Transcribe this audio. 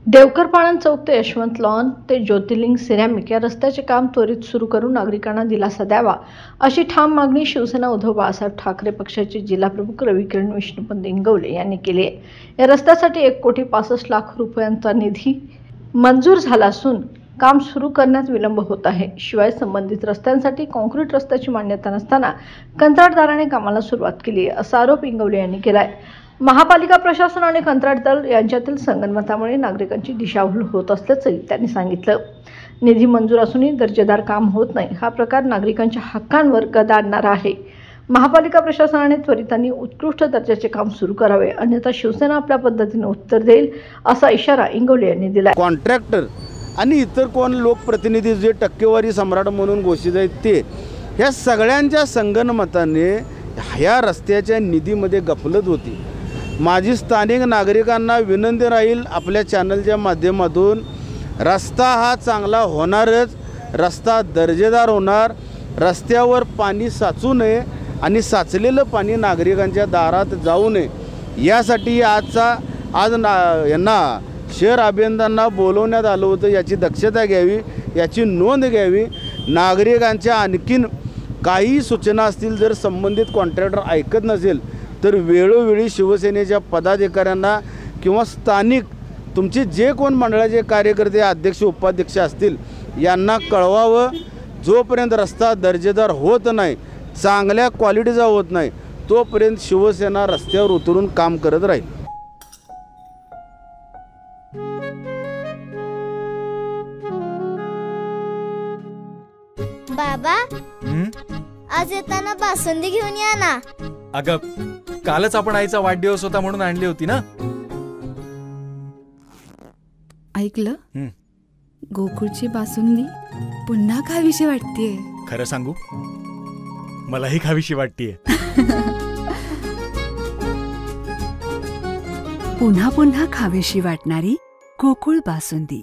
देवकर पाळण चौक ते यशवंत लॉन ते ज्योतिर्लिंग सिरॅमिक या रस्त्याचे काम त्वरित सुरू करून नागरिकांना दिलासा द्यावा अशी ठाम मागणी शिवसेना उद्धव बाळासाहेब ठाकरे पक्षाचे जिल्हाप्रमुख रविकिरण विष्णुपंत इंगवले यांनी केली आहे। या रस्त्यासाठी 1,65,00,000 रुपयांचा निधी मंजूर झाला असून काम सुरू करण्यात विलंब होत आहे। शिवाय संबंधित रस्त्यांसाठी काँक्रीट रस्त्याची मान्यता नसताना कंत्राटदाराने कामाला सुरुवात केली आहे असा आरोप इंगवले यांनी केला आहे। महापालिका प्रशासन आणि कंत्राटदार यांच्यातील संगनमतामुळे नागरिकांची दिशाभूल होत असल्याचंही त्यांनी सांगितलं। निधी मंजूर असूनही दर्जेदार काम होत नाही हा प्रकार नागरिकांच्या हक्कांवर गदा आणणारा आहे। महापालिका प्रशासनाने त्वरित आणि उत्कृष्ट दर्जाचे काम सुरू करावे, अन्यथा शिवसेना आपल्या पद्धतीने उत्तर देईल असा इशारा इंगवले यांनी दिला। कॉन्ट्रॅक्टर आणि इतर कोण लोकप्रतिनिधी जे टक्केवारी सम्राट म्हणून घोषित आहेत ते ह्या सगळ्यांच्या संगनमताने ह्या रस्त्याच्या निधीमध्ये गफलत होती। माझी स्थानिक नागरिकांना विनंती राहील आपल्या चॅनलच्या माध्यमातून, रस्ता हा चांगला होणारच, रस्ता दर्जेदार होणार, रस्त्यावर पाणी साचू नये आणि साचलेलं पाणी नागरिकांच्या दारात जाऊ नये यासाठी आज यांना शहर अभियंत्यांना बोलवण्यात आलं होतं। याची दक्षता घ्यावी, याची नोंद घ्यावी। नागरिकांच्या आणखीन काही सूचना असतील, जर संबंधित कॉन्ट्रॅक्टर ऐकत नसेल तर वेळोवेळी शिवसेनेच्या पदाधिकाऱ्यांना किंवा स्थानिक तुमचे जे कोण मंडळाचे कार्यकर्ते अध्यक्ष उपाध्यक्ष असतील यांना कळवावं। जोपर्यंत रस्ता दर्जेदार होत नाही, चांगल्या क्वालिटीचा होत नाही, तोपर्यंत शिवसेना रस्त्यावर उतरून काम करत राहील। बाबा, आज येताना बासुंदी घेऊन या ना। अगं, कालच आपण आईचा वाढदिवस होता म्हणून आणली होती ना। ऐकलं, गोकुळची बासुंदी पुन्हा खावीशी वाटतेय। खरं सांगू, मलाही खावीशी वाटतेय। पुन्हा पुन्हा खावीशी वाटणारी गोकुळ बासुंदी।